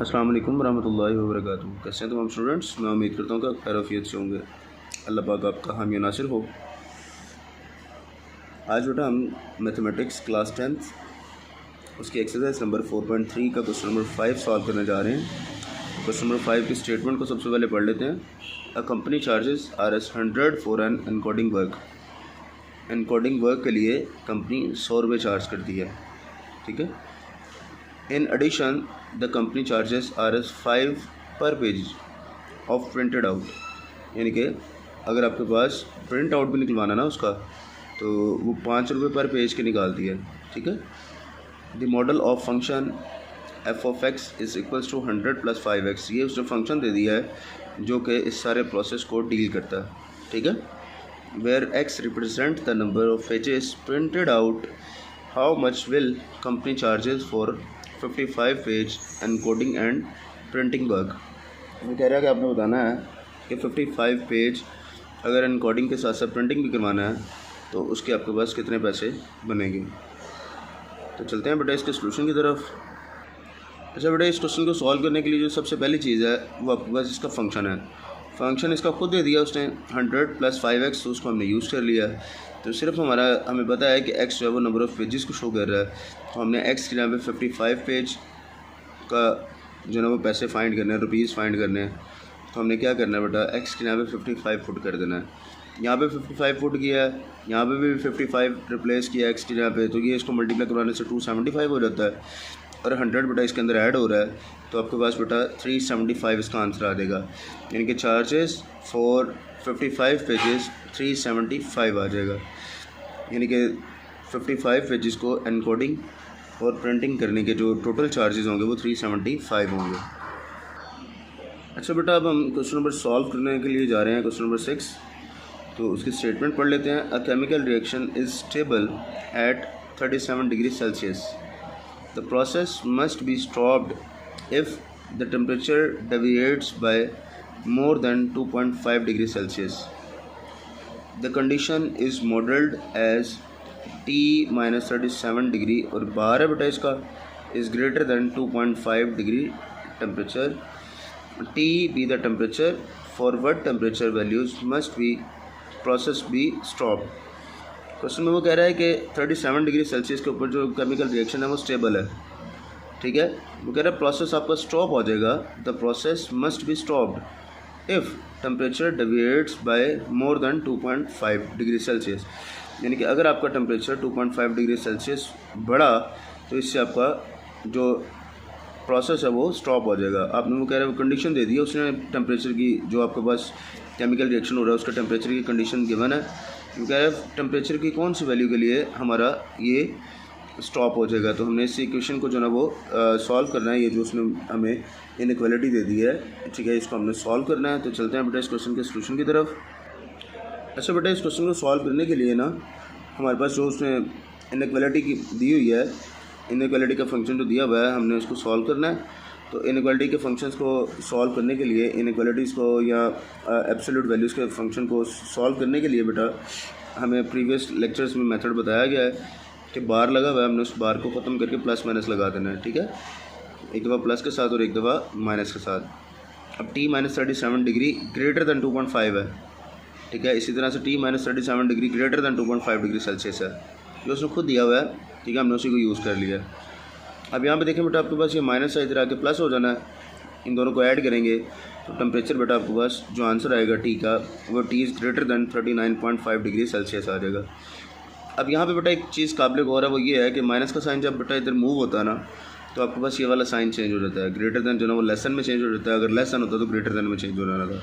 अस्सलाम वालेकुम रहमतुल्लाहि व बरकातुहू। कैसे हैं तमाम स्टूडेंट्स? मैं उम्मीद करता हूँ कि खैर आफियत से होंगे। अल्लाह पाक आपका हामी नासिर हो। आज बेटा हम मैथमेटिक्स क्लास 10th उसकी एक्सरसाइज नंबर 4.3 का क्वेश्चन नंबर 5 सॉल्व करने जा रहे हैं। क्वेश्चन नंबर 5 की स्टेटमेंट को सबसे पहले पढ़ लेते हैं। A company charges Rs 100 for an encoding work. Encoding work के लिए कंपनी 100 रुपये चार्ज करती है, ठीक है। In addition, the company charges Rs 5 per page of printed out। यानी कि अगर आपके पास प्रिंट आउट भी निकलवाना ना उसका, तो वो 5 रुपये पर पेज के निकालती है, ठीक है। The model of function F of X is equals to 100 + 5x। ये उसने फंक्शन दे दिया है जो कि इस सारे प्रोसेस को डील करता है, ठीक है। Where X represent the number of pages printed out, how much will company charges for 55 page encoding and printing work. वो कह रहा है कि आपने बताना है कि 55 पेज अगर एनकोडिंग के साथ साथ प्रिंटिंग भी करवाना है तो उसके आपके पास कितने पैसे बनेंगे। तो चलते हैं बेटा इसके सोल्यूशन की तरफ। अच्छा बेटा, इस क्वेश्चन को सॉल्व करने के लिए जो सबसे पहली चीज़ है वो आपके पास इसका फंक्शन है। फंक्शन इसका खुद दे दिया उसने 100 + 5x, तो उसको हमने यूज़ कर लिया। तो सिर्फ हमें पता है कि x जो है वो नंबर ऑफ़ पेजेस को शो कर रहा है, तो हमने x की जगह पे 55 पेज का जो है वो पैसे फाइंड करने हैं, रुपीज़ फाइंड करने हैं। तो हमने क्या करना है बेटा, x की जगह पे 55 फुट कर देना है। यहाँ पे 55 फुट किया है, यहाँ पे भी 55 रिप्लेस किया x की जगह पे, तो ये इसको मल्टीप्लाई करवाने से 275 हो जाता है। और 100 बेटा इसके अंदर ऐड हो रहा है, तो आपके पास बेटा 375 इसका आंसर आ जाएगा। यानी कि चार्जेस फॉर 55 पेजेस 375 आ जाएगा। यानी कि 55 पेजेस को एनकोडिंग और प्रिंटिंग करने के जो टोटल चार्जेस होंगे वो 375 होंगे। अच्छा बेटा, अब हम क्वेश्चन नंबर सॉल्व करने के लिए जा रहे हैं, क्वेश्चन नंबर 6। तो उसकी स्टेटमेंट पढ़ लेते हैं। A chemical reaction is stable at 37 degree Celsius. The process must be stopped if the temperature deviates by more than 2.5 degrees Celsius. The condition is modeled as T - 37 degree और बाहर है बेटा इसका is greater than 2.5 degree temperature. T be the temperature for what temperature values must be process be stopped. Question में वो कह रहा है कि 37 डिग्री सेल्सियस के ऊपर जो केमिकल रिएक्शन है वो स्टेबल है, ठीक है। वो कह रहा है प्रोसेस आपका स्टॉप हो जाएगा। The process must be stopped if temperature deviates by more than 2.5 degree Celsius. यानी कि अगर आपका टेम्परेचर 2.5 डिग्री सेल्सियस बढ़ा तो इससे आपका जो प्रोसेस है वो स्टॉप हो जाएगा। आपने वो कह रहे हैं कंडीशन दे दी है उसने टेम्परेचर की, जो आपके पास केमिकल रिएक्शन हो रहा है उसका टेम्परेचर की कंडीशन गिवन है। वो कह रहे हैं टेम्परेचर की कौन सी वैल्यू के लिए हमारा ये स्टॉप हो जाएगा। तो हमने इस इक्वेशन को जो ना वो सॉल्व करना है। ये जो उसने हमें इनइक्वालिटी दे दी है, ठीक है, इसको हमने सॉल्व करना है। तो चलते हैं बेटा इस क्वेश्चन के सोल्यूशन की तरफ। अच्छा बेटा, इस क्वेश्चन को सॉल्व करने के लिए ना हमारे पास जो उसने इनइक्वालिटी की दी हुई है, इनइक्वालिटी का फंक्शन जो दिया हुआ है, हमने उसको सॉल्व करना है। तो इनइक्वालिटी के फंक्शंस को सॉल्व करने के लिए, इनइक्वालिटीज़ को या एब्सोल्यूट वैल्यूज़ के फंक्शन को सॉल्व करने के लिए बेटा हमें प्रीवियस लेक्चर्स में मेथड बताया गया है कि बार लगा हुआ है, हमने उस बार को ख़त्म करके प्लस माइनस लगा देना है, ठीक है। एक दफ़ा प्लस के साथ और एक दफ़ा माइनस के साथ। अब T - 37 डिग्री ग्रेटर दैन 2.5 है, ठीक है। इसी तरह से T - 37 degree greater than 2.5 degree Celsius है, जो उसने खुद दिया हुआ है, ठीक है। हमने उसी को यूज़ कर लिया। अब यहाँ पे देखें बेटा, आपके पास ये माइनस है, इधर आके प्लस हो जाना है। इन दोनों को ऐड करेंगे तो टेम्परेचर बेटा आपके पास जो आंसर आएगा T का, वो T is greater than 39.5 degree Celsius आ जाएगा। अब यहाँ पे बेटा एक चीज़ काबिल गौर है, वो ये है कि माइनस का साइन जब बेटा इधर मूव होता है ना, तो आपके पास ये वाला साइन चेंज हो जाता है। ग्रेटर दैन जो ना वो लेसन में चेंज हो जाता है, अगर लेसन होता तो ग्रेटर दैन में चेंज हो जाना था।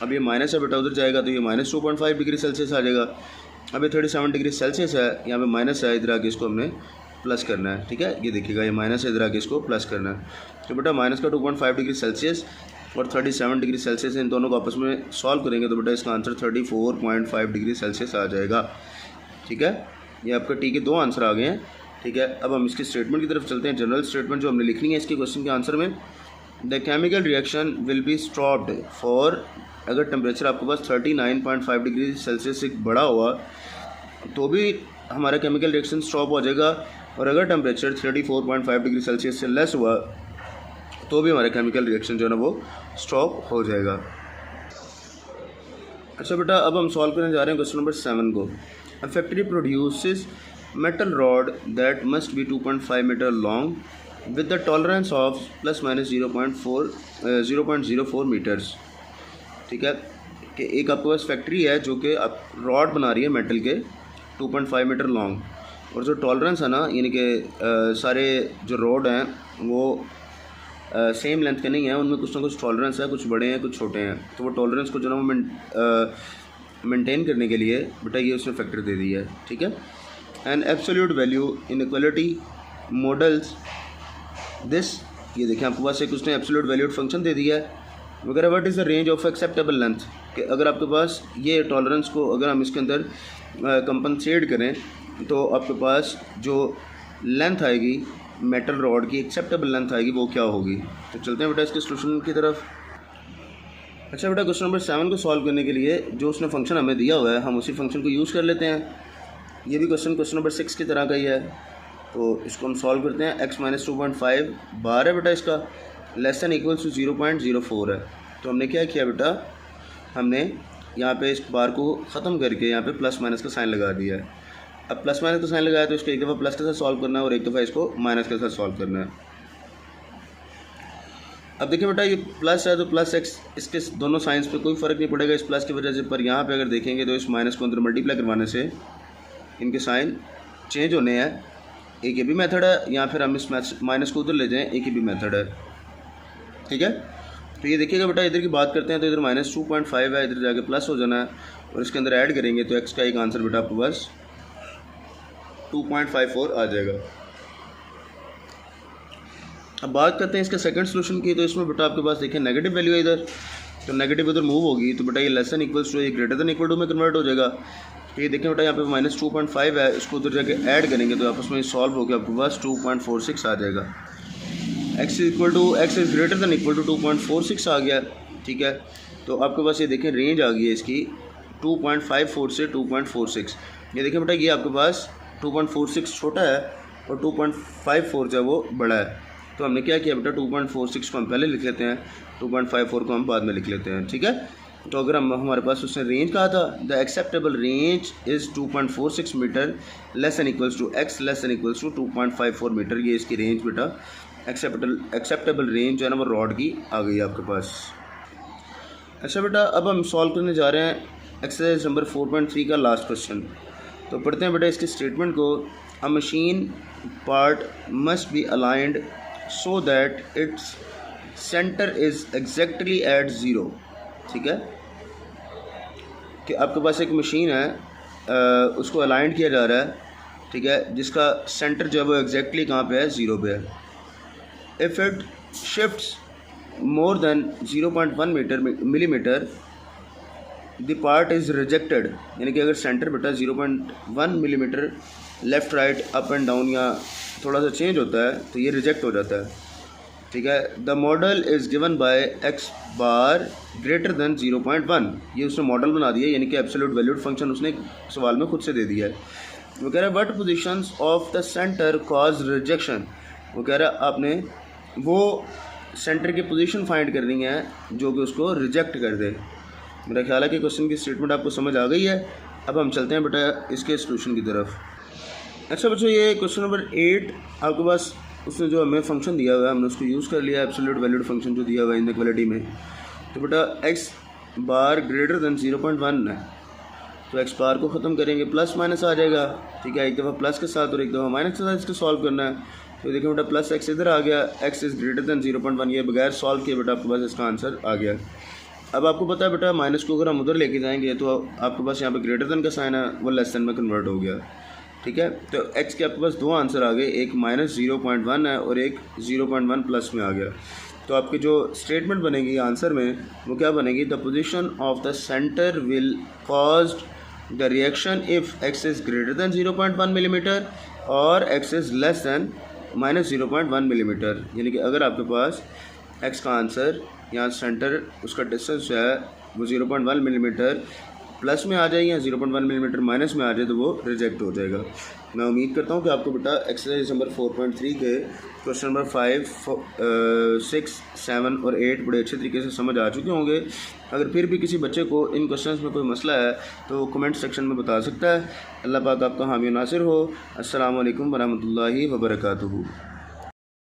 अब ये माइनस है बेटा, उधर जाएगा तो ये -2.5 डिग्री सेल्सियस आ जाएगा। अब ये 37 डिग्री सेल्सियस है, यहाँ पे माइनस है, इधर आके इसको हमने प्लस करना है, ठीक है। ये देखिएगा, ये माइनस है, इधर आके इसको प्लस करना है। तो बेटा माइनस का 2.5 डिग्री सेल्सियस और 37 डिग्री सेल्सियस इन दोनों को आपस में सॉल्व करेंगे तो बेटा इसका आंसर 34.5 डिग्री सेल्सियस आ जाएगा, ठीक है। ये आपका T के दो आंसर आ गए हैं, ठीक है। अब हम इसकी स्टेटमेंट की तरफ चलते हैं। जनरल स्टेटमेंट जो हमने लिखनी है इसके क्वेश्चन के आंसर में, the chemical reaction will be stopped for, अगर टेम्परेचर आपके पास 39.5 डिग्री सेल्सियस से बड़ा हुआ तो भी हमारा केमिकल रिएक्शन स्टॉप हो जाएगा, और अगर टेम्परेचर 34.5 डिग्री सेल्सियस से लेस हुआ तो भी हमारा केमिकल रिएक्शन जो है ना वो स्टॉप हो जाएगा। अच्छा बेटा, अब हम सॉल्व करने जा रहे हैं क्वेश्चन नंबर 7 को। A factory produces metal rod that must be 2.5 metre long with the tolerance of plus minus 0.04 metres. ठीक है, कि एक आपके पास फैक्ट्री है जो कि आप रॉड बना रही है मेटल के 2.5 मीटर लॉन्ग, और जो टॉलरेंस है ना, यानी कि सारे जो रॉड हैं वो सेम लेंथ के नहीं है, उनमें कुछ ना कुछ टॉलरेंस है, कुछ बड़े हैं कुछ छोटे हैं। तो वो टॉलरेंस को जो ना वो मेंटेन करने के लिए बेटा ये उसने फैक्टर दे दी है। ठीक है, and absolute value inequality models this, ये देखें आपके पास एक उसने एब्सोल्यूट वैल्यूड फंक्शन दे दिया है वगैरह। What is the range of acceptable length, कि अगर आपके पास ये टॉलरेंस को अगर हम इसके अंदर कंपनसेट करें तो आपके पास जो लेंथ आएगी मेटल रॉड की, एक्सेप्टेबल लेंथ आएगी, वो क्या होगी। तो चलते हैं बेटा इसके सोल्यूशन की तरफ। अच्छा बेटा, क्वेश्चन नंबर 7 को सॉल्व करने के लिए जो उसने फंक्शन हमें दिया हुआ है हम उसी फंक्शन को यूज़ कर लेते हैं। ये भी क्वेश्चन नंबर 6 की तरह का ही है, तो इसको हम सॉल्व करते हैं। x माइनस 2.5 बार है बेटा, इसका लेस दैन इक्वल्स टू 0.04 है। तो हमने क्या किया बेटा, हमने यहाँ पे इस बार को ख़त्म करके यहाँ पे प्लस माइनस का साइन लगा दिया है। अब प्लस माइनस का साइन लगाया तो इसको एक दफ़ा प्लस के साथ सॉल्व करना है और एक दफ़ा इसको माइनस के साथ सॉल्व करना है। अब देखिए बेटा, ये प्लस है तो प्लस एक्स, इसके दोनों साइंस पे कोई फ़र्क नहीं पड़ेगा इस प्लस की वजह से, पर यहाँ पे अगर देखेंगे तो इस माइनस को अंदर मल्टीप्लाई करवाने से इनके साइन चेंज होने हैं। एक ये भी मेथड है, या फिर हम इस माइनस को उधर ले जाएँ, एक ही भी मेथड है। ठीक है, तो ये देखिएगा बेटा, इधर की बात करते हैं तो इधर माइनस 2.5 है, इधर जाके प्लस हो जाना है और इसके अंदर ऐड करेंगे तो एक्स का एक आंसर बेटा आपके पास 2.54 आ जाएगा। अब बात करते हैं इसके सेकंड सोल्यूशन की। तो इसमें बेटा आपके पास देखिए नेगेटिव वैल्यू है इधर, तो नेगेटिव इधर मूव होगी तो बेटा ये लेस देन इक्वल्स टू, ये ग्रेटर देन इक्वल टू में कन्वर्ट हो जाएगा। तो ये देखें बेटा, यहाँ पे माइनस 2.5 है, इसको उधर जाके ऐड करेंगे तो आपस में सॉल्व होकर आपके पास 2.46 आ जाएगा। x is greater than equal to 2.46 आ गया। ठीक है, तो आपके पास ये देखें रेंज आ गई है इसकी 2.54 से 2.46। ये देखें बेटा, ये आपके पास 2.46 छोटा है और 2.54 जो है वो बड़ा है। तो हमने क्या किया बेटा, 2.46 को हम पहले लिख लेते हैं, 2.54 को हम बाद में लिख लेते हैं। ठीक है, तो अगर हम हमारे पास उसने रेंज कहा था, the acceptable range is 2.46 metre less than equals to X less than equals to 2.54 metre. ये इसकी रेंज बेटा एक्सेप्टेबल रेंज जो है ना वो रॉड की आ गई आपके पास। अच्छा बेटा, अब हम सॉल्व करने जा रहे हैं एक्सरसाइज नंबर 4.3 का लास्ट क्वेश्चन। तो पढ़ते हैं बेटा इसके स्टेटमेंट को। अ machine part must be aligned so that its centre is exactly at zero. ठीक है, कि आपके पास एक मशीन है, उसको अलाइंड किया जा रहा है, ठीक है, जिसका सेंटर जो है वो एग्जैक्टली कहाँ पे है, ज़ीरो पे है। If it shifts more than 0.1 millimetre the part is rejected, यानी कि अगर सेंटर बेटा 0.1 millimetre left right up and down या थोड़ा सा चेंज होता है तो ये रिजेक्ट हो जाता है। ठीक है, the model is given by x bar greater than 0.1। ये उसने मॉडल बना दिया, यानी कि एब्सोल्यूट वैल्यूड फंक्शन उसने सवाल में खुद से दे दिया है। वो कह रहा है what positions of the centre cause rejection. वो कह रहा है आपने वो सेंटर की पोजीशन फाइंड करनी है जो कि उसको रिजेक्ट कर दे। मेरा ख्याल है कि क्वेश्चन की स्टेटमेंट आपको समझ आ गई है। अब हम चलते हैं बेटा इसके सोल्यूशन की तरफ। अच्छा बच्चों, ये क्वेश्चन नंबर 8 आपके पास उसने जो हमें फंक्शन दिया हुआ है हमने उसको यूज़ कर लिया, एब्सोल्यूट वैल्यूड फंक्शन जो दिया हुआ है इनइक्वालिटी में। तो बेटा एक्स बार ग्रेटर देन 0.1 है, तो एक्स बार को ख़त्म करेंगे, प्लस माइनस आ जाएगा। ठीक है, एक दफ़ा प्लस के साथ और एक दफ़ा माइनस के साथ इसको सॉल्व करना है। तो देखिए बेटा, प्लस एक्स इधर आ गया, एक्स इज़ ग्रेटर देन 0.1, ये बगैर सॉल्व किए बेटा आपके पास इसका आंसर आ गया। अब आपको पता है बेटा, माइनस को अगर हम उधर लेके जाएंगे तो आपके पास यहाँ पे ग्रेटर देन का साइन है वो लेस देन में कन्वर्ट हो गया। ठीक है, तो एक्स के आपके पास दो आंसर आ गए, एक माइनस 0.1 है और एक 0.1 प्लस में आ गया। तो आपकी जो स्टेटमेंट बनेगी आंसर में वो क्या बनेगी, the position of the centre will caused the reaction if X is greater than 0.1 millimetre और X is less than minus 0.1 millimetre. यानी कि अगर आपके पास एक्स का आंसर यहाँ सेंटर उसका डिस्टेंस जो है वो 0.1 मिलीमीटर प्लस में आ जाए या 0.1 मिलीमीटर माइनस में आ जाए तो वो रिजेक्ट हो जाएगा। मैं उम्मीद करता हूँ कि आपको बेटा एक्सरसाइज नंबर 4.3 के क्वेश्चन नंबर 5, 6, 7 और 8 बड़े अच्छे तरीके से समझ आ चुके होंगे। अगर फिर भी किसी बच्चे को इन क्वेश्चंस में कोई मसला है तो कमेंट सेक्शन में बता सकता है। अल्लाह पाक आपका हामी नासिर हो। अस्सलामु अलैकुम वरहमतुल्लाहि वबरकातुहू।